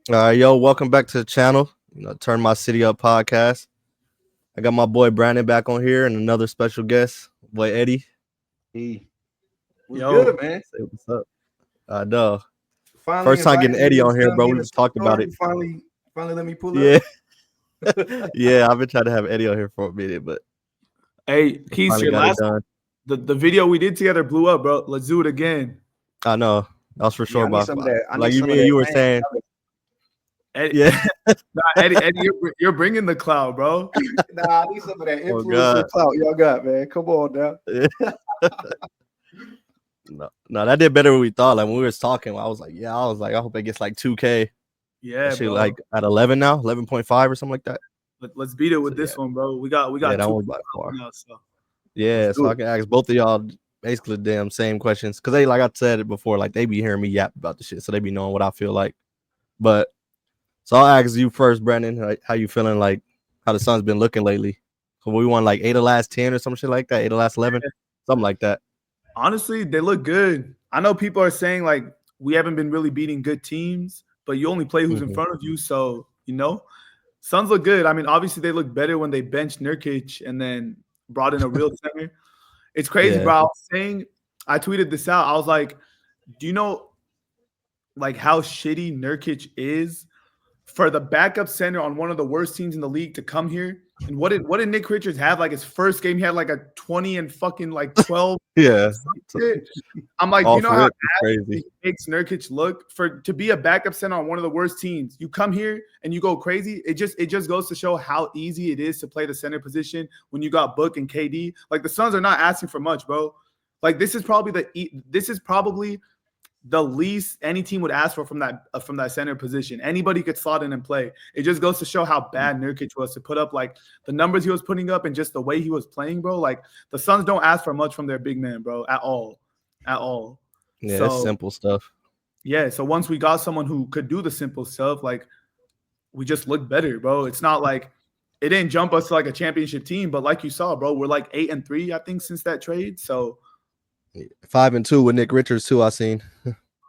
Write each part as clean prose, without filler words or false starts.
Yo, welcome back to the channel. Turn My City Up podcast. I got my boy Brandon back on here and another special guest, boy Eddie. He was Yo, good, man. Say what's up. I know. Finally First time invited getting me Eddie to on here, come bro. get We a just talked about store. it. You finally let me pull Yeah, up. yeah. I've been trying to have Eddie on here for a minute, but hey, Keith, finally your got it last done. the video we did together blew up, bro. Let's do it again. I know. That was for Yeah, sure, I need but some of that. I need like you, some of me and that you were fan. saying, Eddie, yeah. nah, Eddie, you're bringing the cloud, bro. Nah, I need some of that Oh influencer God. clout y'all got, man. Come on now. No, that did better than we thought. Like when we was talking, I was like, I hope it gets like 2K. Yeah, That shit bro. like at 11 now, 11.5 or something like that. Let's beat it So with yeah, this one, bro. We got yeah, that two one's by far. now, so let's Yeah, so do I it. can ask both of y'all basically the damn same questions because they, like I said it before, like they be hearing me yap about the shit, so they be knowing what I feel like. But so I'll ask you first, Brandon, how you feeling? Like how the Suns been looking lately? So we won like 8 of the last 10 or some shit like that, 8 of the last 11, something like that. Honestly, they look good. I know people are saying like we haven't been really beating good teams, but you only play who's in Mhm. front of you, so Suns look good. I mean, obviously they look better when they benched Nurkic and then brought in a real center. It's crazy, Yeah, bro. I tweeted this out. I was like, do you know like how shitty Nurkic is for the backup center on one of the worst teams in the league to come here? And what did Nick Richards have? Like his first game, he had like a 20 and fucking like 12. yeah. I'm like, do you Off know how rip, it's crazy. he makes Nurkic look to be a backup center on one of the worst teams? You come here and you go crazy. It just goes to show how easy it is to play the center position when you got Book and KD. Like the Suns are not asking for much, bro. Like this is probably the least any team would ask for from that center position. Anybody could slot in and play. It just goes to show how bad Nurkic was to put up like the numbers he was putting up and just the way he was playing, bro. Like the Suns don't ask for much from their big man, bro, at all. Yeah, it's So simple stuff. yeah, so once we got someone who could do the simple stuff, like we just look better, bro. It's not like it didn't jump us to like a championship team, but like you saw, bro, we're like 8-3, I think, since that trade. So 5-2 with Nick Richards too. I seen.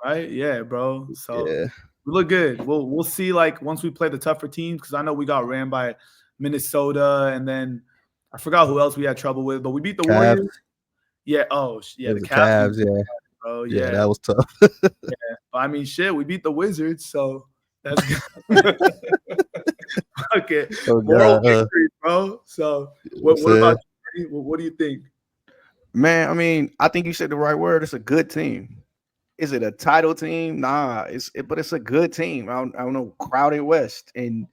right? Yeah, bro. So Yeah, we look good. We'll see like once we play the tougher teams because I know we got ran by Minnesota and then I forgot who else we had trouble with, but we beat the Cavs. Warriors. Yeah. Oh, It yeah. was The the Cavs, Cavs. Yeah, bro. yeah, Yeah. that was tough. But I mean, shit. We beat the Wizards, so that's good. Okay. Oh Moral God, victory, bro. So I'm what about saying. you? What do you think? Man, I mean, I think you said the right word. It's a good team. Is it a title team? Nah, but it's a good team. I don't know, crowded West. And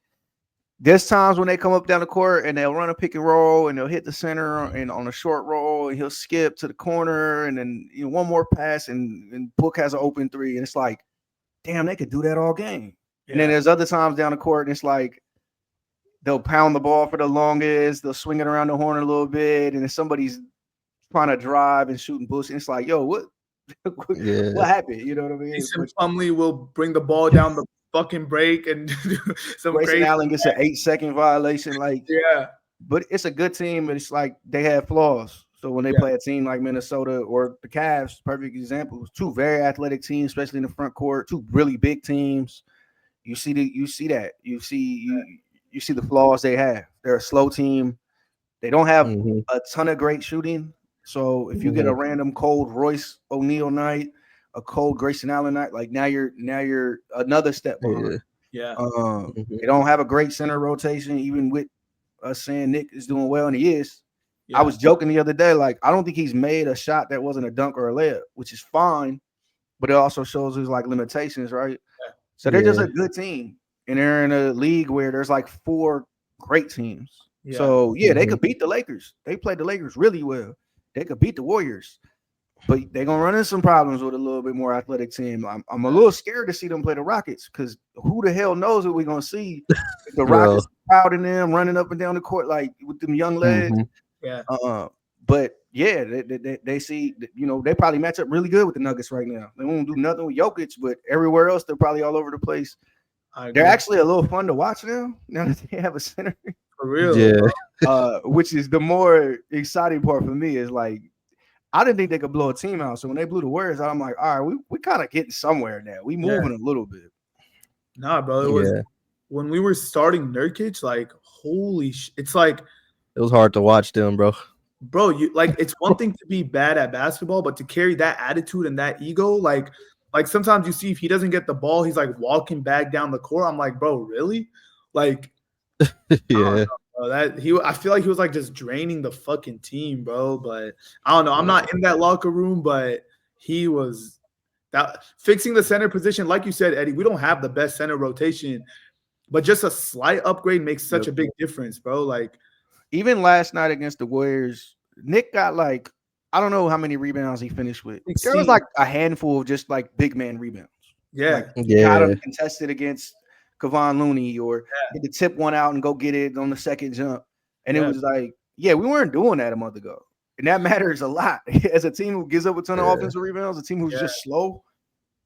there's times when they come up down the court and they'll run a pick and roll and they'll hit the center and on a short roll and he'll skip to the corner and then one more pass and Book has an open three and it's like, damn, they could do that all game. Yeah. And then there's other times down the court and it's like they'll pound the ball for the longest, they'll swing it around the horn a little bit, and if somebody's trying to drive and shoot and boost, and it's like, yo, what Yeah, what happened? You know what I mean? Jason But Plumlee will bring the ball down the fucking break and do some Grayson crazy. Allen gets an 8-second violation. Like, Yeah. but it's a good team, but it's like they have flaws. So when they Yeah. play a team like Minnesota or the Cavs, perfect example, two very athletic teams, especially in the front court, two really big teams. You see that. You see the flaws they have. They're a slow team. They don't have hmm a ton of great shooting. So if you get hmm a random cold Royce O'Neal night, a cold Grayson Allen night, like now you're another step behind. Yeah. They don't have a great center rotation, even with us saying Nick is doing well, and he is. Yeah. I was joking the other day, like I don't think he's made a shot that wasn't a dunk or a layup, which is fine, but it also shows his like limitations, right? So they're just Yeah, a good team, and they're in a league where there's like four great teams. Yeah. So yeah, they Mhm. could beat the Lakers. They played the Lakers really well. They could beat the Warriors, but they're gonna run into some problems with a little bit more athletic team. I'm a little scared to see them play the Rockets because who the hell knows what we're gonna see? If the bro. Rockets crowding them, running up and down the court like with them young legs. hmm Yeah. But yeah, they see, they probably match up really good with the Nuggets right now. They won't do nothing with Jokic, but everywhere else they're probably all over the place. I They're agree. actually a little fun to watch now. Now that they have a center, For real. Yeah, which is the more exciting part for me. Is like I didn't think they could blow a team out. So when they blew the Warriors out, I'm like, all right, we kind of getting somewhere now. We moving a little bit. Nah, bro. It was Yeah, when we were starting Nurkic, like, holy it's like, it was hard to watch them, bro. bro, you like it's one thing to be bad at basketball, but to carry that attitude and that ego, like sometimes you see if he doesn't get the ball, he's like walking back down the court. I'm like, bro, really? Like, I don't Yeah, know, bro. I feel like he was like just draining the fucking team, bro. But I don't know. I'm not in that locker room, but he was that fixing the center position, like you said, Eddie. We don't have the best center rotation, but just a slight upgrade makes such a big difference, bro. Like, Even last night against the Warriors, Nick got like, I don't know how many rebounds he finished with. There was 16. like a handful of just like big man rebounds. Yeah, Like he got yeah, him contested against Kevon Looney or hit the tip one out and go get it on the second jump. And it Yeah. was like, yeah, we weren't doing that a month ago. And that matters a lot. As a team who gives up a ton of Yeah. offensive rebounds, a team who's Yeah. just slow.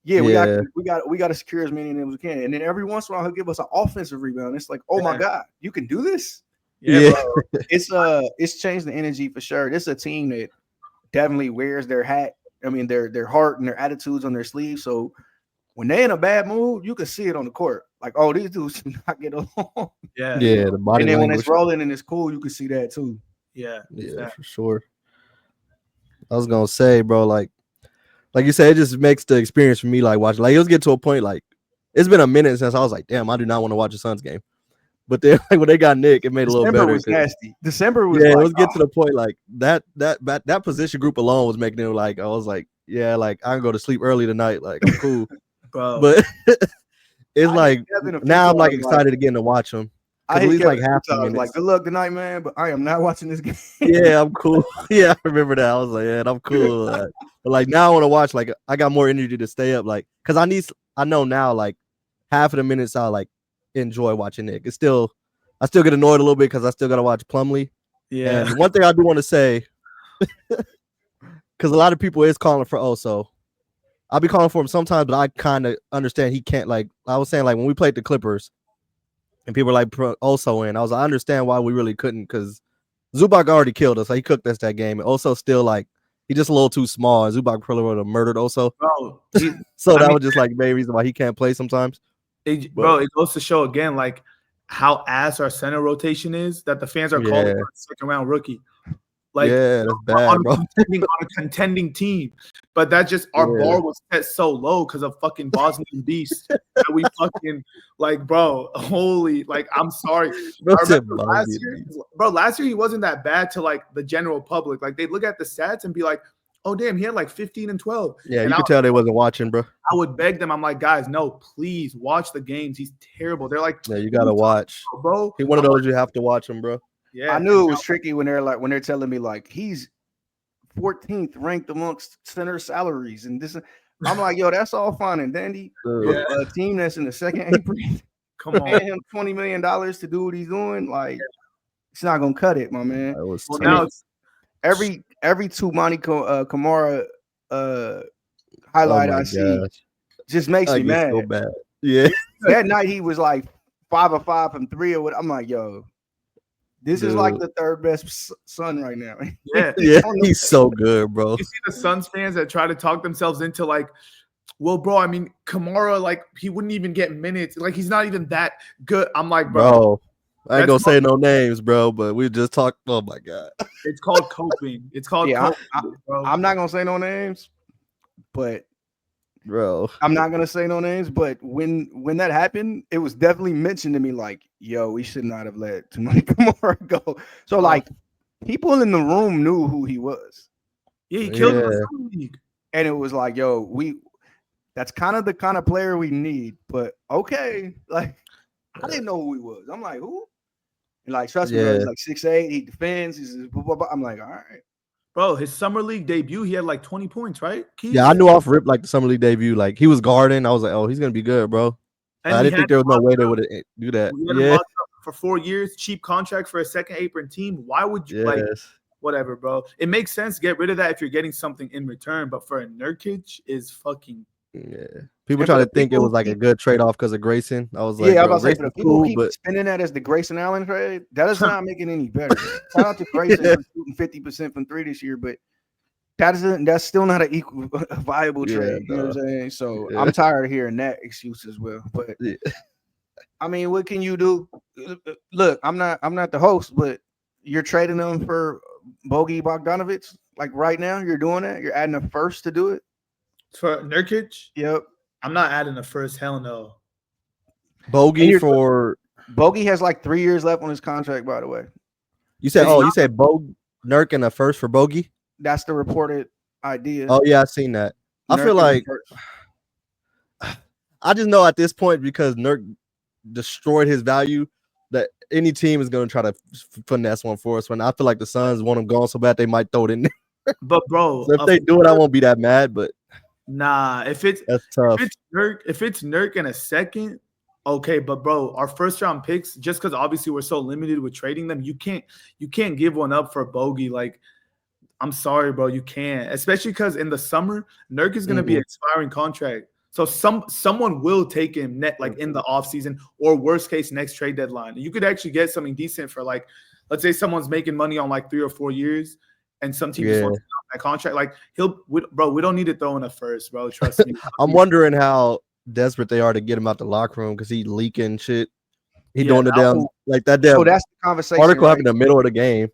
Yeah, we got to secure as many as we can. And then every once in a while he'll give us an offensive rebound. It's like, oh my God, you can do this? yeah, bro. It's changed the energy for sure. This is a team that definitely wears their hat. I mean, their heart and their attitudes on their sleeves. So when they're in a bad mood, you can see it on the court. Like, oh, these dudes do not get along. Yeah, yeah. The body And then when language. it's rolling and it's cool, you can see that too. yeah, Yeah, for sure. I was gonna say, bro, like you said, it just makes the experience for me like watching. Like, it'll get to a point like it's been a minute since I was like, damn, I do not want to watch a Suns game. But then, like, when they got Nick, it made it a little December better. was nasty. December was Yeah, like, it was get to the point like that position group alone was making it like I was like, yeah, like I can go to sleep early tonight. Like, I'm cool. bro. But it's I like hit Kevin a few now I'm like times, excited again to watch them. I At hit least Kevin like a few half the times, like, minutes. good luck tonight, man. But I am not watching this game. Yeah, I'm cool. Yeah, I remember that. I was like, yeah, I'm cool. But like now I want to watch. Like I got more energy to stay up. Like because I know now like half of the minutes I like enjoy watching Nick. It's still I still get annoyed a little bit because I still got to watch Plumlee. Yeah, And one thing I do want to say, because a lot of people is calling for Oso. I'll be calling for him sometimes, but I kind of understand he can't. Like I was saying, like when we played the Clippers, and people were like Oso in, I understand why we really couldn't because Zubac already killed us. Like, he cooked us that game. And Oso still like he just a little too small. And Zubac probably would have murdered Oso. bro. So that mean, was just like the main reason why he can't play sometimes. Bro, it goes to show again, like how ass our center rotation is that the fans are calling for a second round rookie. Like, yeah, that's bad, bro. On a contending team, but that just our bar was set so low because of fucking Bosnian Beast that we fucking like, bro. Holy, like, I'm sorry. I remember last year he wasn't that bad to like the general public. Like, they'd look at the stats and be like, oh damn, he had like 15 and 12. Yeah, and you could tell they wasn't watching, bro. I would beg them. I'm like, guys, no, please watch the games. He's terrible. They're like, yeah, you gotta watch, bro. He one of those you have to watch him, bro. Yeah, I knew it was tricky when they're telling me like he's 14th ranked amongst center salaries and this. I'm like, yo, that's all fine and dandy. But a team that's in the second apron, come on, paying him $20 million to do what he's doing, like it's not gonna cut it, my man. Well, now it's every Tumani Kamara highlight I see just makes me mad. So bad. Yeah, that night he was like 5 of 5 from 3 or what. I'm like, yo. This is like the third best Sun right now. Yeah, he's so good, bro. You see the Suns fans that try to talk themselves into like, well, bro, I mean, Kamara, like, he wouldn't even get minutes. Like, he's not even that good. I'm like, bro. I ain't gonna say no names, bro, but we just talked. Oh my God. It's called coping. It's called coping, bro. I'm not gonna say no names, but bro, I'm not gonna say no names, but when that happened, it was definitely mentioned to me like, yo, we should not have let Tumani Kamara go. So like people in the room knew who he was. Yeah, he killed the league. And it was like, yo, that's kind of the kind of player we need, but okay. Like I didn't know who he was. I'm like, who? And like, trust me, bro, he's like 6'8", he defends, he's blah, blah, blah. I'm like, all right. Bro, his summer league debut, he had like 20 points, right? Keith? Yeah, I knew off rip like the summer league debut. Like he was guarding. I was like, oh, he's gonna be good, bro. I didn't think there was no way they would do that. Yeah, for 4 years, cheap contract for a second apron team. Why would you like whatever, bro? It makes sense. Get rid of that if you're getting something in return. But for a Nurkic is fucking People try to think it was like a good trade off because of Grayson. I was like, yeah, I was about to say, people keep but spinning that as the Grayson Allen trade. That is not making it any better. Shout out to Grayson for shooting 50% from 3 this year, but that's still not an equal viable Yeah, trade. You know what I'm saying? So I'm tired of hearing that excuse as well. But Yeah. I mean, what can you do? Look, I'm not the host, but you're trading them for Bogey Bogdanovich. Like right now, you're doing that. You're adding a first to do it. For Nurkic, Yep. I'm not adding a first. Hell no. And Bogey you're for Bogey has like 3 years left on his contract, by the way. you said. It's Oh, not- you said Nurk and a first for Bogey. That's the reported idea. Oh yeah, I seen that. I Nurk feel is a like first. I just know at this point because Nurk destroyed his value that any team is going to try to finesse one for us. When I feel like the Suns want him gone so bad they might throw it in there. But bro, So if they do it, I won't be that mad. But nah. If it's that's tough. if it's Nurk in a second, okay. But bro, our first round picks, just because obviously we're so limited with trading them, you can't give one up for Bogey. Like, I'm sorry, bro, you can't. Especially because in the summer, Nurk is gonna be an expiring contract. So someone will take him net like in the offseason or worst case next trade deadline. You could actually get something decent for like, let's say someone's making money on like 3 or 4 years, and some team just wants to stop that contract. Like we don't need to throw in a first, bro. Trust me. I'm wondering how desperate they are to get him out the locker room because he leaking shit. He doing the damn like that damn So that's the conversation. article Right? happened in the middle of the game.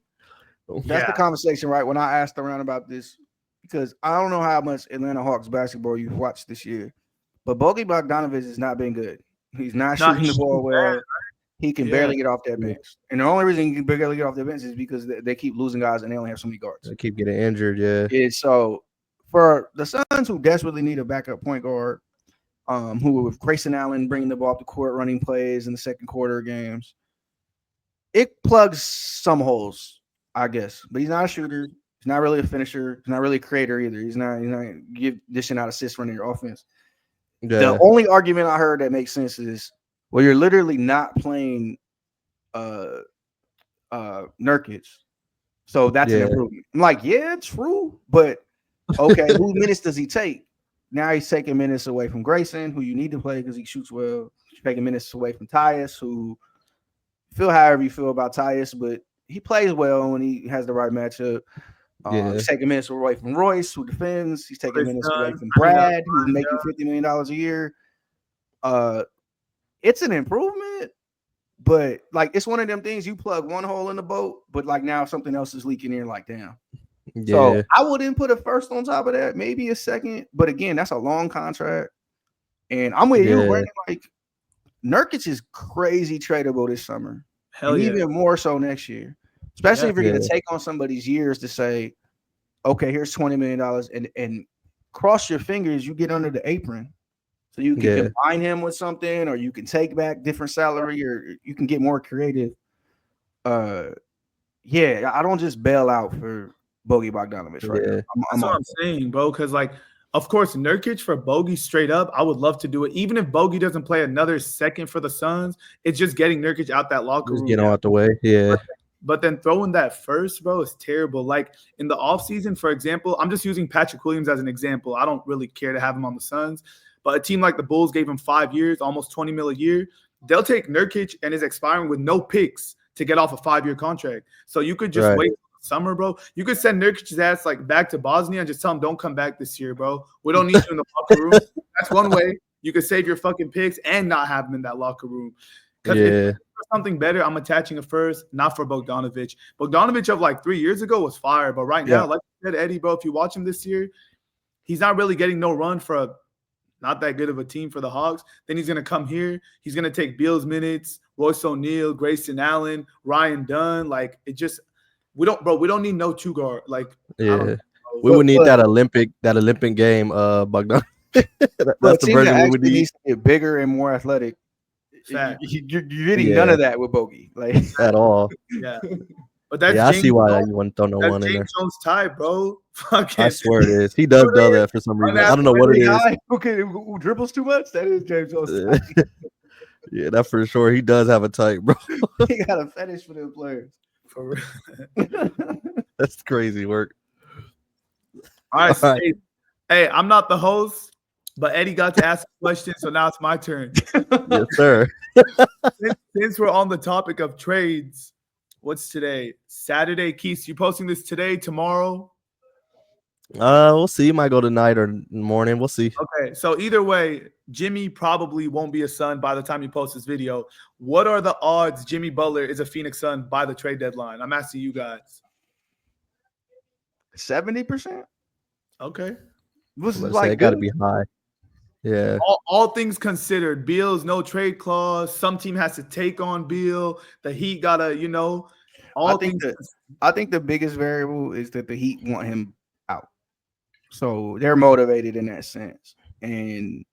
That's the conversation, right? When I asked around about this, because I don't know how much Atlanta Hawks basketball you've watched this year, but Bogey Bogdanovich has not been good. He's not shooting the ball well. Bad. He can barely get off that bench. And the only reason he can barely get off the bench is because they keep losing guys and they only have so many guards. They keep getting injured, yeah. So for the Suns who desperately need a backup point guard, who with Grayson Allen bringing the ball up the court, running plays in the second quarter games, it plugs some holes, I guess. But he's not a shooter. He's not really a finisher. He's not really a creator either. He's not dishing out assists running your offense. Yeah. The only argument I heard that makes sense is, well, you're literally not playing Nurkic. So that's an improvement. I'm like, yeah, true. But okay, whose minutes does he take? Now he's taking minutes away from Grayson, who you need to play because he shoots well. He's taking minutes away from Tyus, who feel however you feel about Tyus, but he plays well when he has the right matchup. He's taking minutes away from Royce, who defends. He's taking minutes away from Brad, who's making $50 million a year. It's an improvement, but like it's one of them things you plug one hole in the boat, but like now something else is leaking in, like damn. Yeah. So I wouldn't put a first on top of that, maybe a second, but again, that's a long contract. And I'm with you, Brandon. Like Nurkic is crazy tradable this summer. Hell and even more so next year. Especially if you're going to take on somebody's years to say, okay, here's $20 million and cross your fingers, you get under the apron. So you can combine him with something, or you can take back different salary, or you can get more creative. I don't just bail out for Bogey Bogdanovich right now. That's what I'm saying, bro, because like, of course, Nurkic for Bogey straight up, I would love to do it. Even if Bogey doesn't play another second for the Suns, it's just getting Nurkic out that locker room. Get out the way, But then throwing that first, bro, is terrible. Like in the offseason, for example, I'm just using Patrick Williams as an example. I don't really care to have him on the Suns. But a team like the Bulls gave him 5 years, almost $20 million a year. They'll take Nurkic and is expiring with no picks to get off a 5-year contract. So you could just wait summer, bro. You could send Nurkic's ass like back to Bosnia and just tell him don't come back this year, bro. We don't need you in the locker room. That's one way you could save your fucking picks and not have him in that locker room. Because if something better, I'm attaching a first, not for Bogdanovich. Bogdanovich of like 3 years ago was fire, but right now, like you said, Eddie, bro, if you watch him this year, he's not really getting no run for a not that good of a team for the Hawks. Then he's going to come here. He's going to take Beal's minutes, Royce O'Neal, Grayson Allen, Ryan Dunn. Like, it just – we don't need no two guard. Like, we would need that Olympic game, Bogdan. That's the version we would need. Needs to get bigger and more athletic. You're getting none of that with Bogey. Like at all. Yeah. But that's I see why you wouldn't throw no one in there. James Jones type, bro. I swear it is. He does that for some reason. I don't know what it is. Who dribbles too much? That is James Jones. Yeah, that for sure. He does have a type, bro. He got a fetish for them players. For real. That's crazy work. All right. Hey, I'm not the host, but Eddie got to ask a question, so now it's my turn. Yes, sir. Since we're on the topic of trades, what's today? Saturday. Keith, you posting this today, tomorrow? We'll see. He might go tonight or morning. We'll see. Okay, so either way, Jimmy probably won't be a Sun by the time you post this video. What are the odds Jimmy Butler is a Phoenix Sun by the trade deadline? I'm asking you guys. 70%. Okay. This is Let's say like it got to good. be high. Yeah. All things considered, Beal's no trade clause. Some team has to take on Beal. The Heat gotta, I all think things. that I think the biggest variable is that the Heat want him out, so they're motivated in that sense. And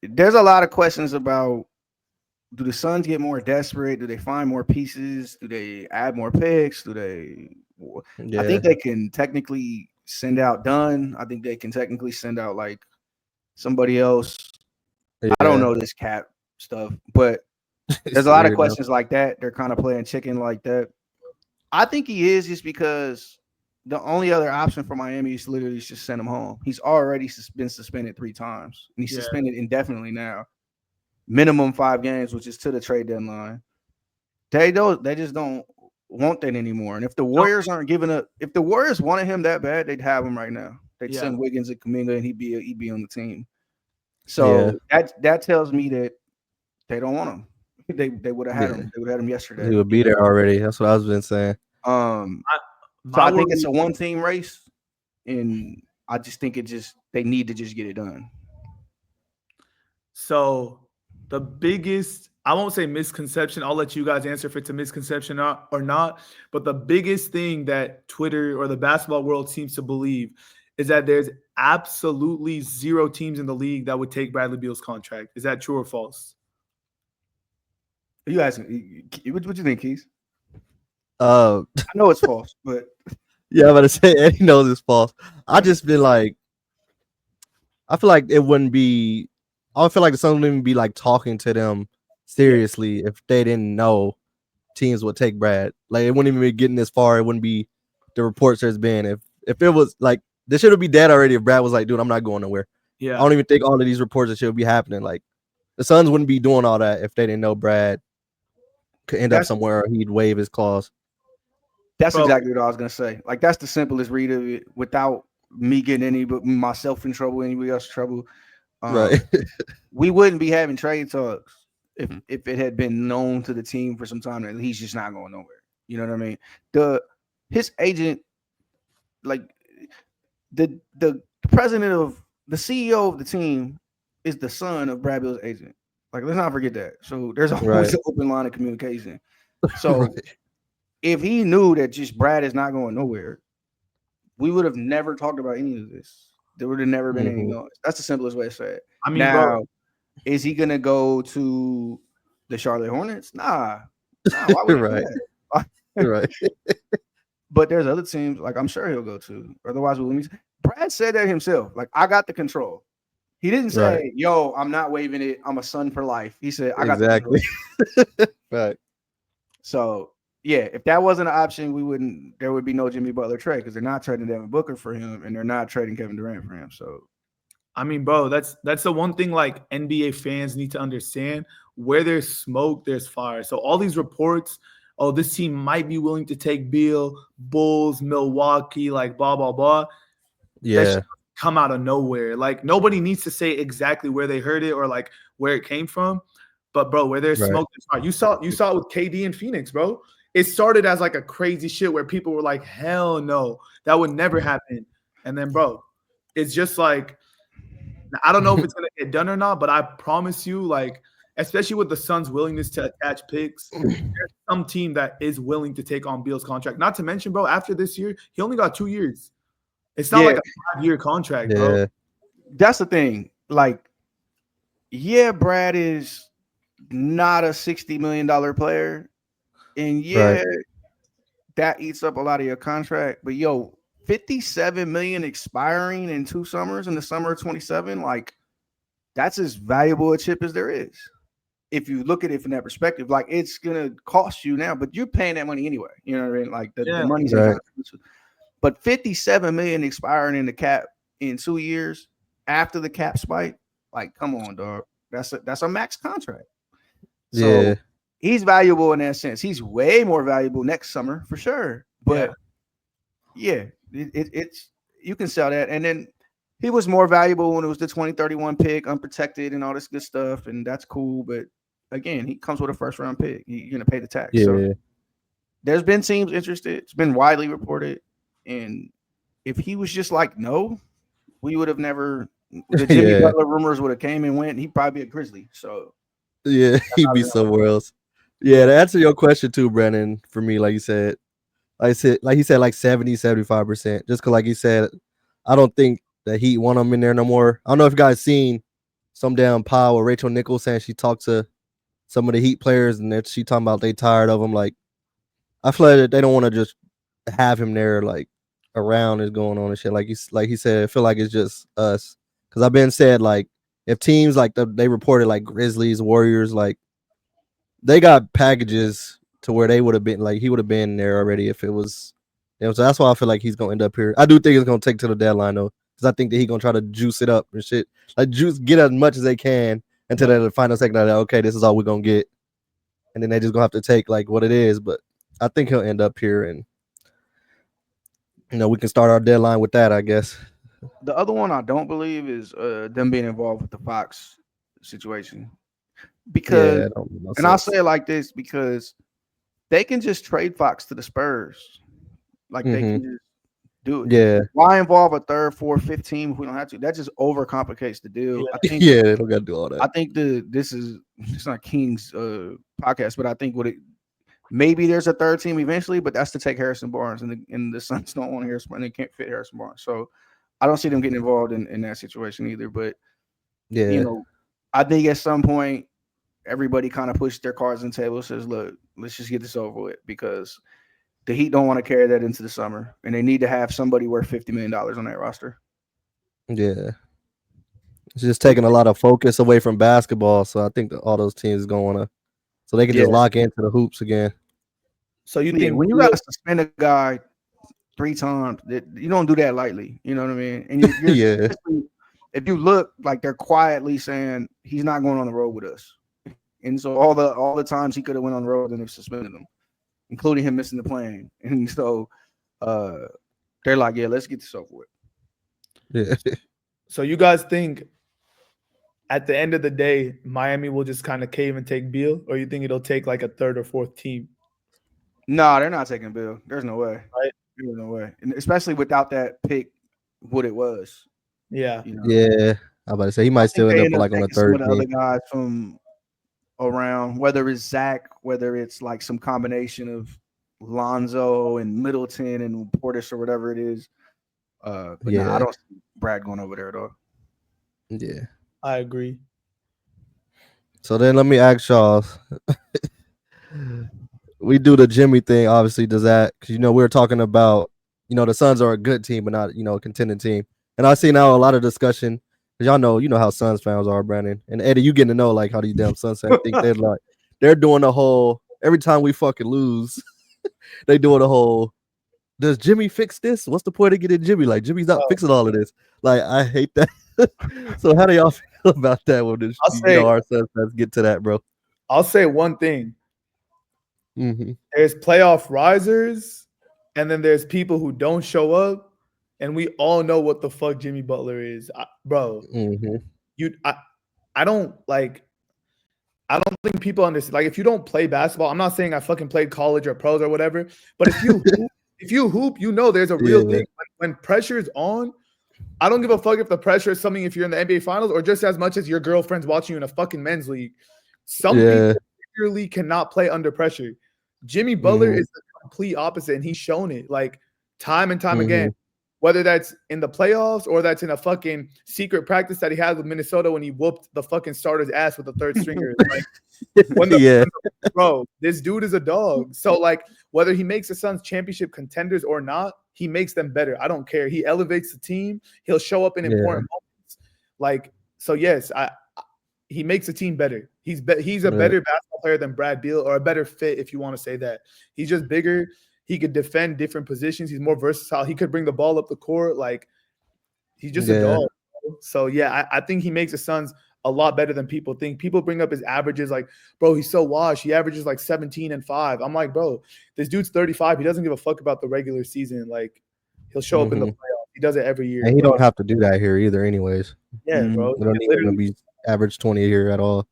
there's a lot of questions about: do the Suns get more desperate? Do they find more pieces? Do they add more picks? Do they? I Yeah. think they can technically send out Dunn. I think they can technically send out like somebody else. I don't know this cap stuff, but there's a lot of weird, though. questions like that. They're kind of playing chicken like that. I think he is just because the only other option for Miami is literally just send him home. He's already been suspended 3 times, and he's suspended indefinitely now. Minimum 5 games, which is to the trade deadline. They just don't want that anymore. And if the Warriors aren't giving up, if the Warriors wanted him that bad, they'd have him right now. They'd send Wiggins and Kuminga, and he'd be on the team. So that tells me that they don't want him. They would have had him. They would have had him yesterday. He would be there already. That's what I was been saying. So I think it's a 1-team race, and I just think they need to just get it done. So the biggest, I won't say misconception. I'll let you guys answer if it's a misconception or not. But the biggest thing that Twitter or the basketball world seems to believe is that there's absolutely 0 teams in the league that would take Bradley Beal's contract. Is that true or false? Are you asking? What you think, Keys? I know it's false, but yeah, I'm about to say Eddie knows it's false. I just been like, I feel like it wouldn't be. I would feel like the Suns wouldn't even be like talking to them seriously if they didn't know teams would take Brad. Like it wouldn't even be getting this far. It wouldn't be the reports there's been. If it was like this should have been dead already. If Brad was like, dude, I'm not going nowhere. Yeah, I don't even think all of these reports that should be happening. Like the Suns wouldn't be doing all that if they didn't know Brad could end up somewhere or he'd waive his clause. That's exactly what I was gonna say. Like that's the simplest read of it without me getting myself in trouble, anybody else in trouble. Right. We wouldn't be having trade talks if it had been known to the team for some time that he's just not going nowhere. You know what I mean? His agent, like the president of the CEO of the team is the son of Brad Beal's agent. Like let's not forget that. So there's always an open line of communication. So if he knew that just Brad is not going nowhere, we would have never talked about any of this. There would have never been any noise. That's the simplest way to say it. I mean, now, is he gonna go to the Charlotte Hornets? Nah. Why would he do that? Right. But there's other teams like I'm sure he'll go to. Otherwise, Brad said that himself. Like I got the control. He didn't say, "Yo, I'm not waiving it. I'm a Sun for life." He said, "I got the control." Right. So yeah, if that wasn't an option, there would be no Jimmy Butler trade because they're not trading Devin Booker for him and they're not trading Kevin Durant for him. So, I mean, bro, that's the one thing like NBA fans need to understand. Where there's smoke, there's fire. So all these reports, oh, this team might be willing to take Beal, Bulls, Milwaukee, like blah, blah, blah. Yeah. That should come out of nowhere. Like nobody needs to say exactly where they heard it or like where it came from. But bro, where there's smoke, there's fire. You saw it with KD in Phoenix, bro. It started as like a crazy shit where people were like, hell no, that would never happen. And then, bro, it's just like, I don't know if it's going to get done or not, but I promise you, like, especially with the Suns' willingness to attach picks, there's some team that is willing to take on Beal's contract. Not to mention, bro, after this year, he only got 2 years. It's not like a 5-year contract, bro. That's the thing. Like, yeah, Brad is not a $60 million player. And that eats up a lot of your contract. But yo, $57 million expiring in 2 summers in the summer of 27, like that's as valuable a chip as there is. If you look at it from that perspective, like it's gonna cost you now, but you're paying that money anyway. You know what I mean? Like the money's but $57 million expiring in the cap in 2 years after the cap spike, like come on, dog. That's a max contract. So he's valuable in that sense. He's way more valuable next summer for sure. But it's you can sell that. And then he was more valuable when it was the 2031 pick, unprotected and all this good stuff, and that's cool. But again, he comes with a first round pick. You're gonna pay the tax. So Yeah. there's been teams interested. It's been widely reported. And if he was just like, no, we would have never. The Jimmy Yeah. Butler rumors would have came and went. He'd probably be a Grizzly. So Yeah, he'd be somewhere else. Yeah, to answer your question too, Brennan, for me, like you said, like he said, like 70-75%. Just because, like you said, I don't think the Heat want him in there no more. I don't know if you guys seen some damn pile with Rachel Nichols saying she talked to some of the Heat players and that she talking about they tired of him. Like, I feel like they don't want to just have him there, like around is going on and shit. Like he said, I feel like it's just us. Because I've been said like if teams like they reported like Grizzlies, Warriors, like they got packages to where they would have been like he would have been there already if it was. So that's why I feel like he's gonna end up here. I do think it's gonna take to the deadline though, because I think that he's gonna try to juice it up and shit. Like get as much as they can until the final second. Like, okay, this is all we're gonna get, and then they just gonna have to take like what it is. But I think he'll end up here, and we can start our deadline with that, I guess. the other one I don't believe is them being involved with the Fox situation. Because Yeah, don't make no and I'll sense. say it like this, because they can just trade Fox to the Spurs. Like they can just do it. Yeah, Why involve a third, fourth, fifth team if we don't have to? That just overcomplicates the deal. Yeah. I think yeah, they don't gotta do all I that. think it's not King's podcast, but I think maybe there's a third team eventually, but that's to take Harrison Barnes, and the Suns don't want Harrison Barnes, and they can't fit Harrison Barnes. So I don't see them getting involved in that situation either. But Yeah, I think at some point everybody kind of pushed their cards on the table, says, look, let's just get this over with, because the Heat don't want to carry that into the summer, and they need to have somebody worth $50 million on that roster. yeah. It's just taking a lot of focus away from basketball. So I think that all those teams going to, so they can just lock into the hoops again. So you Yeah, think when you got to suspend a guy 3 times, you don't do that lightly. You know what I mean? And you're Yeah, if you look, like they're quietly saying he's not going on the road with us, and so all the times he could have went on the road, and they've suspended him, including him missing the plane. And so they're like, yeah, let's get this over with. yeah. so you guys think at the end of the day, Miami will just kind of cave and take Beal, or you think it'll take like a third or fourth team? No, they're not taking Bill. There's no way. Right. There's no way. And especially without that pick, what it was. Yeah. Yeah. I'm about to say he might still end up like on the some third of the other team. guys from around, whether it's Zach, whether it's like some combination of Lonzo and Middleton and Portis or whatever it is. But nah, I don't see Brad going over there at all. Yeah. I agree. So then let me ask y'all. We do the Jimmy thing, obviously. Does that, because we were talking about, the Suns are a good team, but not, a contending team. And I see now a lot of discussion, because you know how Suns fans are, Brandon. And Eddie, you getting to know like how these damn Suns fans think they're doing the whole, every time we fucking lose, they doing the whole, does Jimmy fix this? What's the point of getting Jimmy? Like, Jimmy's not fixing all of this. Like, I hate that. So how do y'all feel about that when this, our Suns fans get to that, bro? I'll say one thing. Mm-hmm. There's playoff risers, and then there's people who don't show up, and we all know what the fuck Jimmy Butler is, bro. Mm-hmm. I don't think people understand. Like, if you don't play basketball, I'm not saying I fucking played college or pros or whatever, but if you hoop, there's a real thing. When pressure's on, I don't give a fuck if the pressure is something if you're in the NBA finals or just as much as your girlfriend's watching you in a fucking men's league. Some people literally cannot play under pressure. Jimmy Butler is the complete opposite, and he's shown it like time and time again, whether that's in the playoffs or that's in a fucking secret practice that he had with Minnesota when he whooped the fucking starter's ass with the third stringer. Like, bro, this dude is a dog. So like, whether he makes the Suns championship contenders or not, he makes them better. I don't care. He elevates the team. He'll show up in important moments. Like, so yes, he makes the team better. He's a better basketball player than Brad Beal, or a better fit if you want to say that. He's just bigger. He could defend different positions. He's more versatile. He could bring the ball up the court. Like, he's just a dog. So yeah, I think he makes the Suns a lot better than people think. People bring up his averages like, bro, he's so washed. He averages like 17 and 5. I'm like, bro, this dude's 35. He doesn't give a fuck about the regular season. Like, he'll show up in the playoffs. He does it every year. And he Bro. don't have to do that here either, anyways. Yeah, bro. We don't need him to be average 20 a year at all.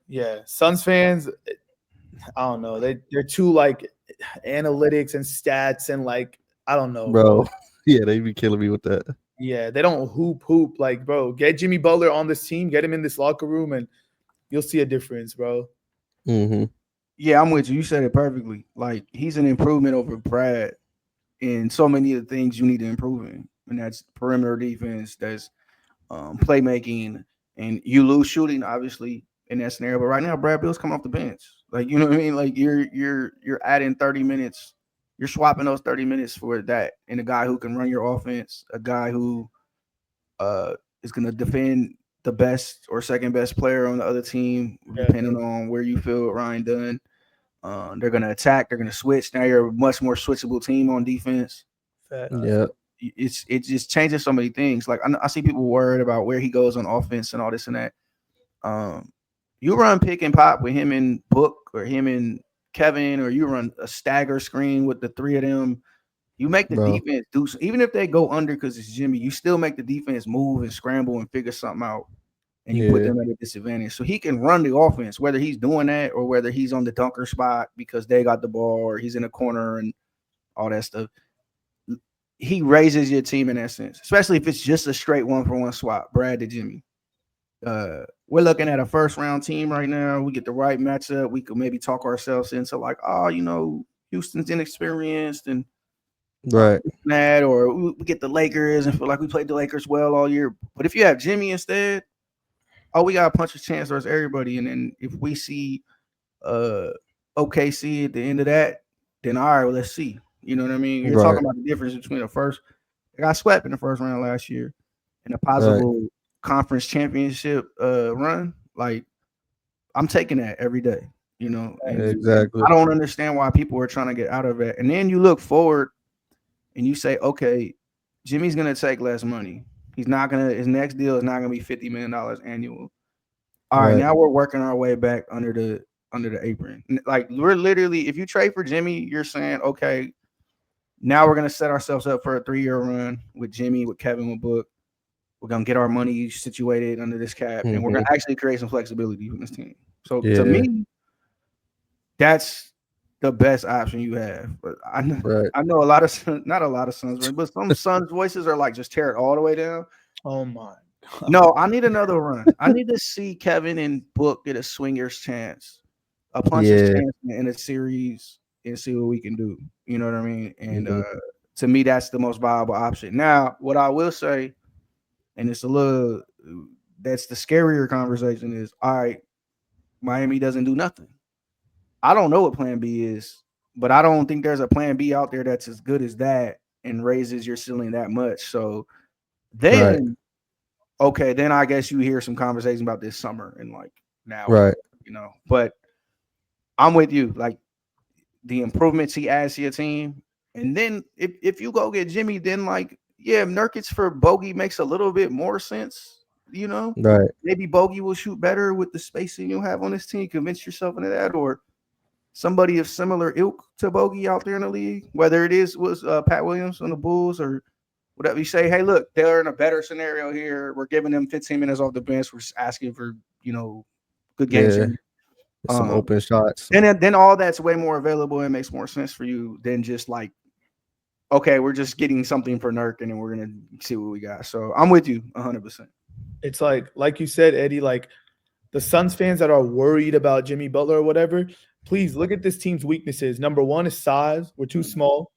Yeah, Suns fans, I don't know. They're too like analytics and stats and like I don't know, bro. Yeah, they be killing me with that. Yeah, they don't hoop. Like, bro, get Jimmy Butler on this team, get him in this locker room, and you'll see a difference, bro. Yeah, I'm with you. You said it perfectly. Like he's an improvement over Brad in so many of the things you need to improve in, and that's perimeter defense, that's playmaking, and you lose shooting obviously in that scenario. But right now, Brad Bill's coming off the bench. Like you know what I mean? Like you're adding 30 minutes. You're swapping those 30 minutes for that, and a guy who can run your offense, a guy who is going to defend the best or second best player on the other team, depending on where you feel Ryan Dunn. They're going to attack. They're going to switch. Now you're a much more switchable team on defense. Yeah. It just changes so many things. Like I see people worried about where he goes on offense and all this and that. You run pick and pop with him and Book or him and Kevin, or you run a stagger screen with the three of them. You make the defense do, even if they go under because it's Jimmy, you still make the defense move and scramble and figure something out, and you put them at a disadvantage. So he can run the offense, whether he's doing that or whether he's on the dunker spot because they got the ball or he's in a corner and all that stuff. He raises your team in that sense, especially if it's just a straight 1-for-1 swap, Brad to Jimmy. We're looking at a first-round team right now. We get the right matchup. We could maybe talk ourselves into like, oh, you know, Houston's inexperienced and that, or we get the Lakers and feel like we played the Lakers well all year. But if you have Jimmy instead, we got a punch of chance versus everybody. And then if we see OKC at the end of that, then all right, well, let's see. You know what I mean? You're talking about the difference between the first. They got swept in the first round last year and a possible conference championship run. Like, I'm taking that every day, you know. Exactly. I don't understand why people are trying to get out of it. And then you look forward and you say, okay, Jimmy's going to take less money. His next deal is not going to be $50 million annual. All right, now we're working our way back under the apron. Like, we're literally, if you trade for Jimmy, you're saying, okay, now we're going to set ourselves up for a 3-year run with Jimmy, with Kevin, with Book. We're going to get our money situated under this cap, and we're going to actually create some flexibility for this team. So to me, that's the best option you have. But I know a lot of, not a lot of Suns, but some Suns voices are like, just tear it all the way down. Oh my God. No, I need another run. I need to see Kevin and Book get a swinger's chance, a puncher's chance in a series, and see what we can do. You know what I mean? And to me, that's the most viable option. Now, what I will say, and it's that's the scarier conversation is, all right, Miami doesn't do nothing. I don't know what plan B is, but I don't think there's a plan B out there that's as good as that and raises your ceiling that much. So then, okay, then I guess you hear some conversation about this summer and like now, you know, but I'm with you. Like the improvements he adds to your team. And then if you go get Jimmy, then like, Nurkic for Bogey makes a little bit more sense, you know? Right. Maybe Bogey will shoot better with the spacing you'll have on this team. Convince yourself into that, or somebody of similar ilk to Bogey out there in the league, whether it was Pat Williams on the Bulls or whatever. You say, hey, look, they're in a better scenario here. We're giving them 15 minutes off the bench. We're just asking for, you know, good games. Some open shots. And then all that's way more available and makes more sense for you than just like, okay, we're just getting something for Nurk and then we're going to see what we got. So I'm with you 100%. It's like you said, Eddie, like the Suns fans that are worried about Jimmy Butler or whatever, please look at this team's weaknesses. Number one is size. We're too small.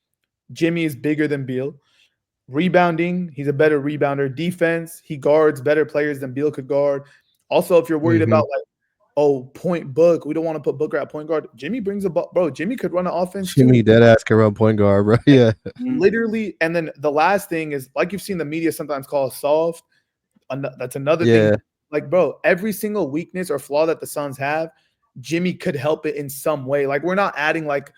Jimmy is bigger than Beal. Rebounding, he's a better rebounder. Defense, he guards better players than Beal could guard. Also, if you're worried about like, point Book, we don't want to put Booker at point guard. Jimmy brings a ball, bro. Jimmy could run an offense. Jimmy dead ass can run point guard, bro. Yeah, literally. And then the last thing is, like you've seen the media sometimes call soft. That's another thing. Like, bro, every single weakness or flaw that the Suns have, Jimmy could help it in some way. Like, we're not adding like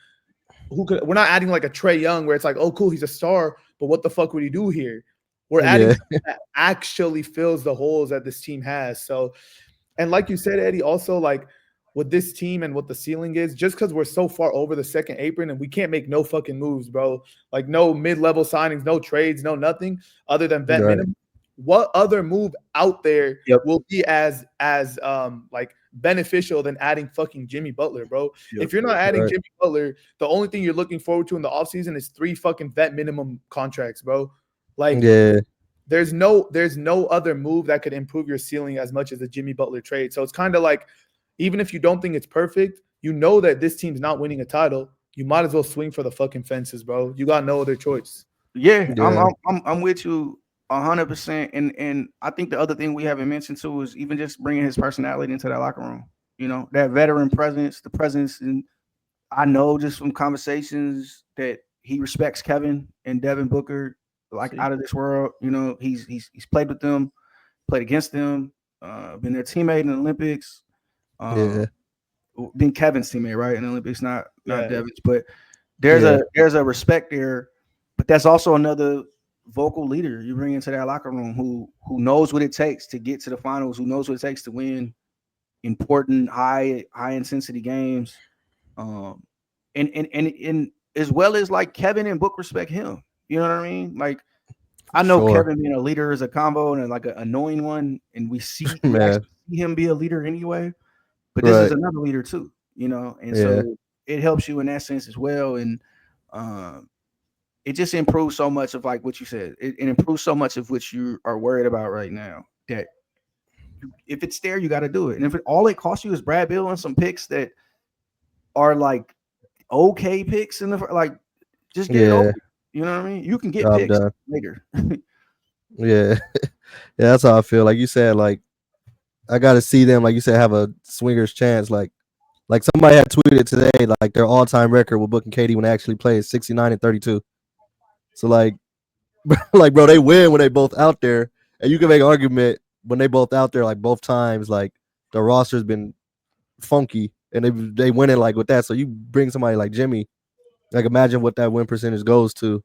we're not adding like a Trae Young where it's like, oh, cool, he's a star, but what the fuck would he do here? We're adding that actually fills the holes that this team has. So, and like you said, Eddie, also like with this team and what the ceiling is, just because we're so far over the second apron and we can't make no fucking moves, bro. Like no mid-level signings, no trades, no nothing other than vet Right. minimum. What other move out there Yep. will be as like beneficial than adding fucking Jimmy Butler, bro? Yep. If you're not adding Right. Jimmy Butler, the only thing you're looking forward to in the offseason is 3 fucking vet minimum contracts, bro. Like Yeah. there's no other move that could improve your ceiling as much as the Jimmy Butler trade. So it's kind of like, even if you don't think it's perfect, you know that this team's not winning a title. You might as well swing for the fucking fences, bro. You got no other choice. Yeah, Yeah. I'm with you 100%. And I think the other thing we haven't mentioned too is even just bringing his personality into that locker room. You know, that veteran presence, the presence, and I know just from conversations that he respects Kevin and Devin Booker like out of this world. You know, he's played with them, played against them, been their teammate in the Olympics. Yeah. Been Kevin's teammate, right? In the Olympics, not Yeah. Devin's, but there's a respect there. But that's also another vocal leader you bring into that locker room who knows what it takes to get to the finals, who knows what it takes to win important high intensity games. And as well as like Kevin and Book respect him. You know what I mean? Like I know Sure. Kevin being a leader is a combo and like an annoying one, and we actually see him be a leader anyway. But this is another leader too, you know, and so it helps you in that sense as well. And it just improves so much of like what you said. It improves so much of what you are worried about right now that if it's there, you got to do it. And if all it costs you is Brad Beal and some picks that are like okay picks in the like, just get it over. You know what I mean? You can get picks later. Yeah. That's how I feel. Like you said, like I got to see them, like you said, have a swingers chance. Like somebody had tweeted today, like their all-time record with Book and KD when they actually play is 69-32. So like bro, they win when they both out there, and you can make an argument when they both out there, like both times, like the roster's been funky and they win it like with that. So you bring somebody like Jimmy, like imagine what that win percentage goes to,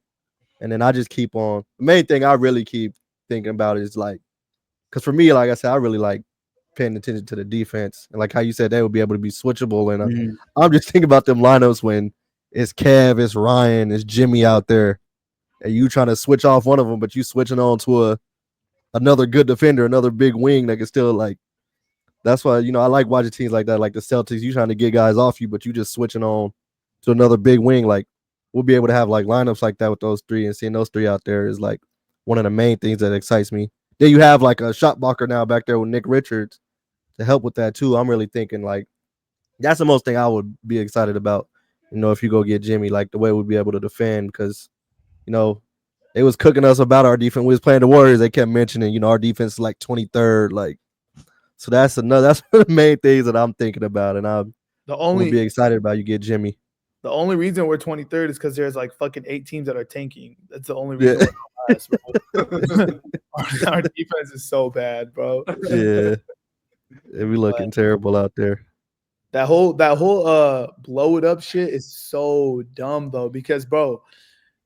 and then I just keep on. The main thing I really keep thinking about is like, because for me, like I said, I really like paying attention to the defense and like how you said they would be able to be switchable. And I'm just thinking about them lineups when it's Kev, it's Ryan, it's Jimmy out there, and you trying to switch off one of them, but you switching on to another good defender, another big wing that can still like. That's why I like watching teams like that, like the Celtics. You trying to get guys off you, but you just switching on to another big wing. Like we'll be able to have like lineups like that with those three, and seeing those three out there is like one of the main things that excites me. Then you have like a shot blocker now back there with Nick Richards to help with that too. I'm really thinking like that's the most thing I would be excited about. If you go get Jimmy, like the way we'd be able to defend, because they was cooking us about our defense. We was playing the Warriors. They kept mentioning, our defense is like 23rd. Like, so that's one of the main things that I'm thinking about, and I would be excited about you get Jimmy. The only reason we're 23rd is because there's like fucking 8 teams that are tanking. That's the only reason we're not last, bro. Our defense is so bad, bro. Yeah, we looking terrible out there. That whole blow it up shit is so dumb though, because bro,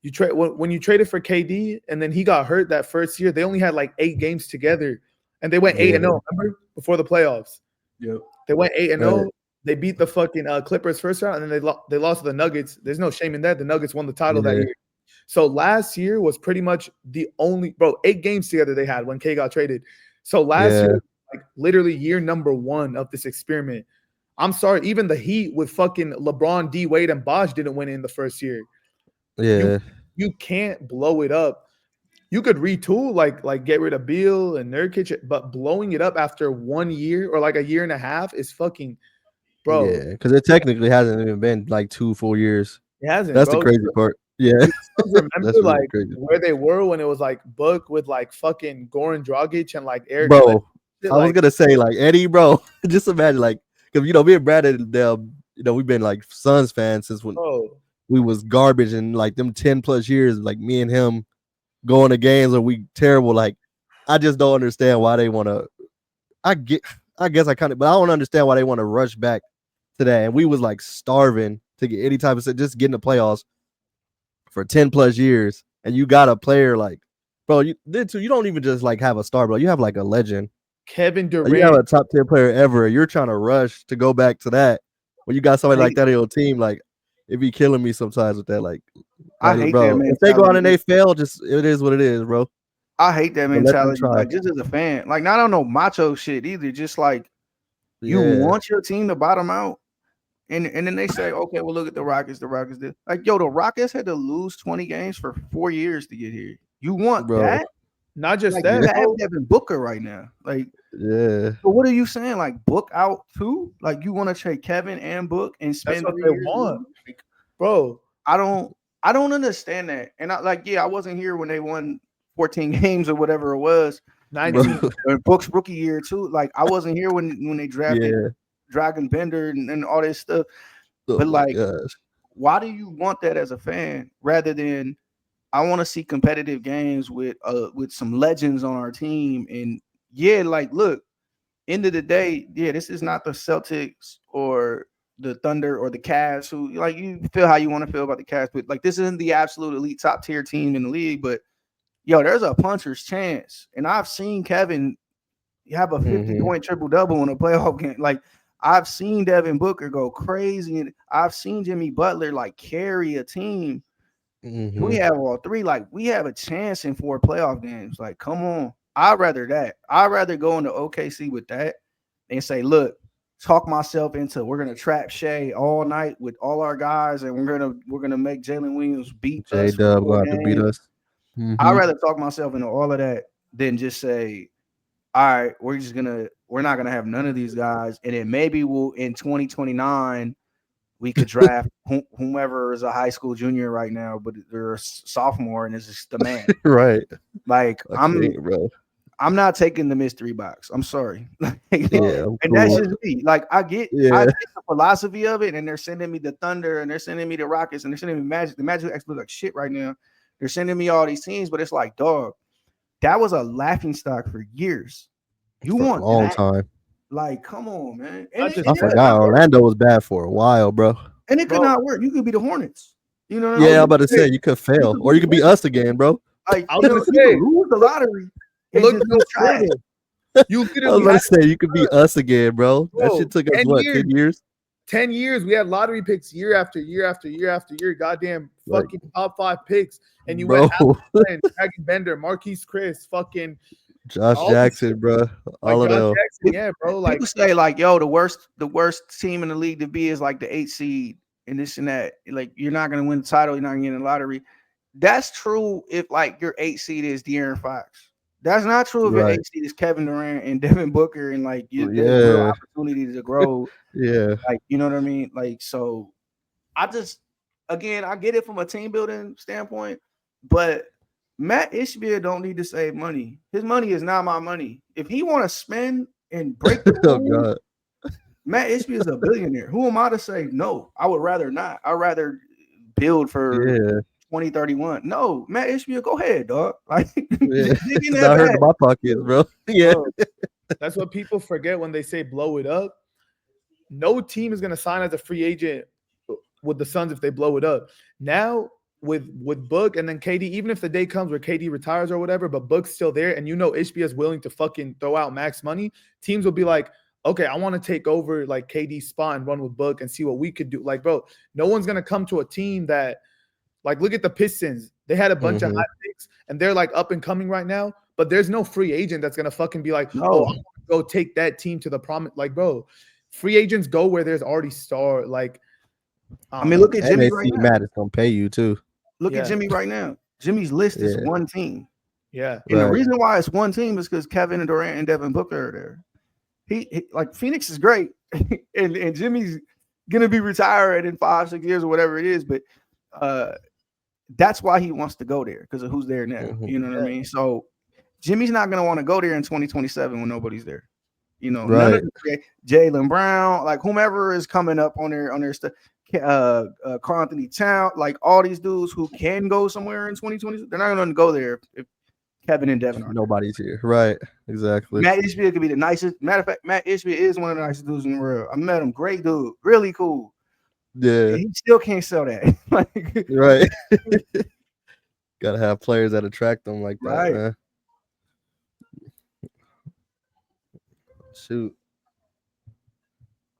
you trade when you traded for KD and then he got hurt that first year, they only had like 8 games together and they went 8-0, remember? Before the playoffs. Yep. They went 8-0. They beat the fucking Clippers first round, and then they lost to the Nuggets. There's no shame in that. The Nuggets won the title that year. So last year was pretty much the only 8 games together they had when K got traded. So last year, like literally year number 1 of this experiment. I'm sorry, even the Heat with fucking LeBron, D Wade, and Bosh didn't win in the first year. Yeah, you can't blow it up. You could retool, like get rid of Beal and Nurkic, but blowing it up after 1 year or like a year and a half is fucking. Bro, yeah, because it technically hasn't even been like 2 full years. It hasn't. That's the crazy part. Yeah, remember like crazy. Where they were when it was like Book with like fucking Goran Dragic and like Eric. Bro, I was gonna say like Eddie, bro. Just imagine like, because me and Brad and we've been like Suns fans since when we was garbage, and like them 10+ years, like me and him going to games and we terrible. Like I just don't understand why they want to. I guess I kind of, but I don't understand why they want to rush back to that. And we was like starving to get any type of just getting the playoffs for 10+ years, and you got a player like, bro, you don't even just like have a star, bro. You have like a legend Kevin Like, Durant. you have a top 10 player ever. You're trying to rush to go back to that. When you got somebody like that on your team, like it be killing me sometimes with that. Like I hate bro, that if they go out and mentality. they fail, just it is what it is, bro. I hate that But let them mentality. try. Like just as a fan, like not on no macho shit either. Just like you Yeah, want your team to bottom out, and then they say, okay, well look at the Rockets. The Rockets did like yo. The Rockets had to lose 20 games for 4 years to get here. You want bro. that? Not just Like that, you have bro. Devin Booker right now. Like, Yeah, so what are you saying? Like Book out too? Like you want to trade Kevin and Book and That's spend what 3 they years? want, bro. I don't understand that. And I wasn't here when they won 14 games or whatever it was. 19. bro. Or Book's rookie year too. Like I wasn't here when they drafted Yeah. Dragon Bender and all this stuff. Oh But my like, gosh. why do you want that as a fan rather than I want to see competitive games with some legends on our team? And yeah, like look, end of the day, yeah, this is not the Celtics or the Thunder or the Cavs who like you feel how you want to feel about the Cavs, but like this isn't the absolute elite top tier team in the league. But yo, there's a puncher's chance. And I've seen Kevin have a 50 Mhm. point triple double in a playoff game. Like I've seen Devin Booker go crazy, and I've seen Jimmy Butler like carry a team. We Mhm. have all three. Like we have a chance in 4 playoff games. Like, come on. I'd rather that. I'd rather go into OKC with that and say, look, talk myself into we're gonna trap Shea all night with all our guys, and we're gonna make Jalen Williams beat J us for Dub 4 going to beat games. us. I'd Mhm. rather talk myself into all of that than just say, all right, we're not gonna have none of these guys, and then maybe we'll in 2029 we could draft whomever is a high school junior right now, but they're a sophomore and is just the man. Right. Like I can't, bro. I'm not taking the mystery box. I'm sorry. Yeah, I'm And that's cool. just me. Like I get Yeah. the philosophy of it, and they're sending me the Thunder and they're sending me the Rockets and they're sending me Magic. The Magic actually look like shit right now. They're sending me all these teams, but it's like, dog, that was a laughing stock for years. You For a want long that? time. Like, come on, man. I And just I it could forgot not work. Orlando was bad for a while, bro. And it could bro. not work. You could be the Hornets. You know what I Yeah, mean? I'm about to say you could You fail, could or be you could be the us again, bro. Like, I you was know, gonna you could say, lose the lottery and look just no be trash. further. You I was literally about had to say you could be us again, bro. That bro, shit took us 10 what, years. 10 years? 10 years. We had lottery picks year after year after year after year. Goddamn Like, fucking top 5 picks. And you bro, went Allen, Dragon Bender, Marquise Chris, fucking Josh all these Jackson, bro, like all of Josh them. Jackson. Yeah, bro. Like People say like, yo, the worst team in the league to be is like the 8 seed and this and that. Like, you're not gonna win the title, you're not gonna get in the lottery. That's true if like your 8 seed is De'Aaron Fox. That's not true if your Right. 8 seed is Kevin Durant and Devin Booker and like there's real Yeah. opportunity to grow. Yeah. Like, you know what I mean? Like, so I just again I get it from a team building standpoint, but Matt Ishbia don't need to save money. His money is not my money. If he want to spend and break the Oh rules, God. Matt Ishbia is a billionaire. Who am I to say no? I would rather not. I'd rather build for Yeah. 2031. No, Matt Ishbia, go ahead, dog. Like Yeah. dig in It's that not hurting bag. my pockets, bro. Yeah. bro, that's what people forget when they say blow it up. No team is gonna sign as a free agent with the Suns if they blow it up. Now with Book and then KD, even if the day comes where KD retires or whatever, but Book's still there, and you know HB is willing to fucking throw out max money, teams will be like, okay, I want to take over like KD's spot and run with Book and see what we could do. Like, bro, no one's gonna come to a team that, like, look at the Pistons. They had a bunch of high picks and they're like up and coming right now, but there's no free agent that's gonna fucking be like, No. oh, I'm gonna go take that team to the promise. Like, bro, free agents go where there's already star. Like, I mean, look at And Jimmy they right see now. Matt is gonna pay you too. Look Yeah. at Jimmy right now. Jimmy's list is Yeah. one team. yeah, And the Right. reason why it's one team is because Kevin Durant and Devin Booker are there. He like Phoenix is great, and Jimmy's gonna be retired in 5-6 years or whatever it is. But that's why he wants to go there because of who's there now. Mhm. You know what I mean? So Jimmy's not gonna want to go there in 2027 when nobody's there. You know, none of Right. Jalen Brown, like whomever is coming up on their stuff. Carl Anthony Town, like all these dudes who can go somewhere in 2020, they're not going to go there if Kevin and Devin are. Nobody's here. Right. Exactly. Matt Ishbia could be the nicest. Matter of fact, Matt Ishbia is one of the nicest dudes in the world. I met him, great dude, really cool. Yeah. And he still can't sell that. Like, Right. Gotta have players that attract them like that, Right. man. shoot.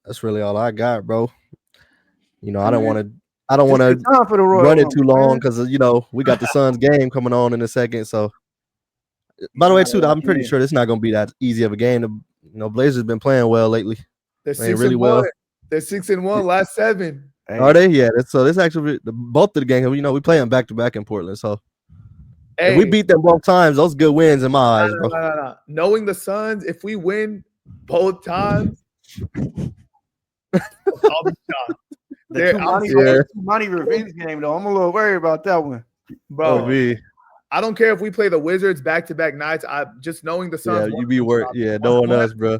That's really all I got, bro. You know, I Hey, don't man, want to. I don't just want take to time for the Royal run it Rumble, too long man. because you know we got the Suns game coming on in a second. So, by the way, Gotta too, lock I'm it pretty in. sure it's not gonna be that easy of a game. You know, Blazers been playing well lately. They're Playing 6 really and well. 1. They're 6 and 1. Last 7. Are Hey, they? Yeah. So this actually both of the games. You know, we play them back to back in Portland. So if we Hey, beat them both times, those good wins in my eyes, bro. no. Knowing the Suns, if we win both times, I'll be shocked. the I'm Yeah. Money revenge game though. I'm a little worried about that one. bro. me. I don't care if we play the Wizards back-to-back nights. I just knowing the Suns. Yeah, you be worried. Yeah, no one else, bro.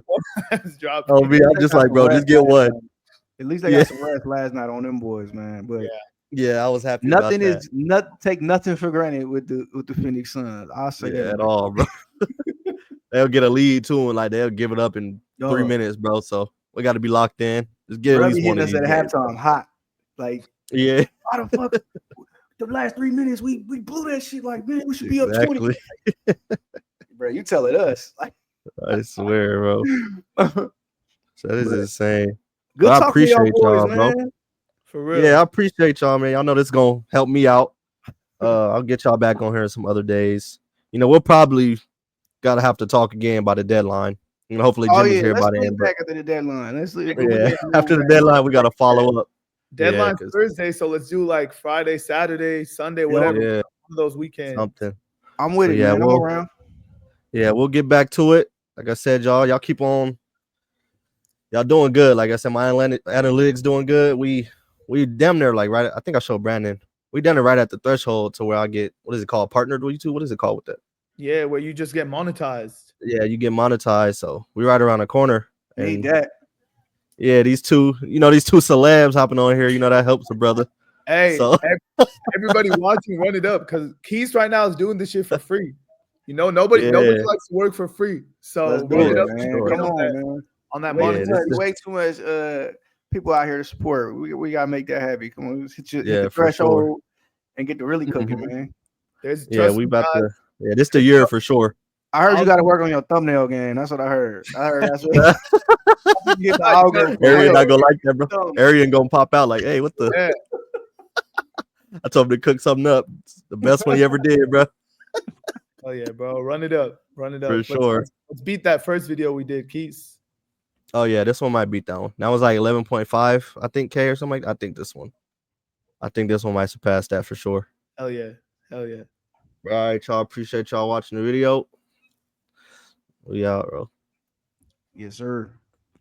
Drop. Oh, me. I'm just Got like, some bro, rest just get last one. night. At least they Yeah. got some rest last night on them boys, man. But Yeah, I was happy about nothing that. is take nothing for granted with the Phoenix Suns. I'll say Yeah, that at all, bro. They'll get a lead too, and like they'll give it up in 3 minutes, bro. So we got to be locked in. Just get at Bro, least be one hitting of us these at games. halftime hot. Like, Yeah, why the fuck? The last 3 minutes, we blew that shit. Like, man, we should be up 20. exactly. Bro, you telling us. Like, I swear, bro. So that is But insane. good But I talking to y'all appreciate boys, y'all, bro. man. For real. Yeah, I appreciate y'all, man. Y'all know this gonna help me out. I'll get y'all back on here some other days. You know, we'll probably gotta have to talk again by the deadline. You know, hopefully Oh Jimmy's yeah, here let's by link then. But back after the deadline. Let's yeah, after the deadline, we gotta follow up. Deadline's 'cause- Thursday, so let's do like Friday, Saturday, Sunday, whatever. Yeah, One of those weekends. something. I'm with So, it, yeah, man. I'm well, around. yeah, we'll get back to it. Like I said, y'all keep on. Y'all doing good. Like I said, my analytics doing good. We damn near like right. I think I showed Brandon. We damn near right at the threshold to where I get, what is it called? Partnered with you two? What is it called with that? Yeah, where you just get monetized. Yeah, you get monetized. So we right around the corner. Need And that. yeah, these two celebs hopping on here, that helps a brother. Hey, So everybody watching, run it up because Keys right now is doing this shit for free. Nobody Yeah. likes to work for free. So Let's do run it, it up, man. sure. Come on, man. on that Way, Yeah, money. this is- way too much people out here to support. We gotta make that happy. Come on, let's hit Yeah, the for sure. threshold and get to really cooking, Mhm. man. There's Yeah, trust we me, about guys. to. Yeah, this the year for sure. I heard you I'll- got to work on your thumbnail game. That's what I heard. That's what you get the algorithm. Arian not gonna like that, bro. Thumb. Arian gonna pop out like, hey, what the? Yeah. I told him to cook something up. It's the best one he ever did, bro. Oh yeah, bro. Run it up. Run it up. For Let's- sure. Let's beat that first video we did, Keys. Oh yeah, this one might beat that one. That was like 11.5, I think, K or something like that. I think this one might surpass that for sure. Hell yeah. Hell yeah. All right, y'all. Appreciate y'all watching the video. We out, bro. Yes, sir.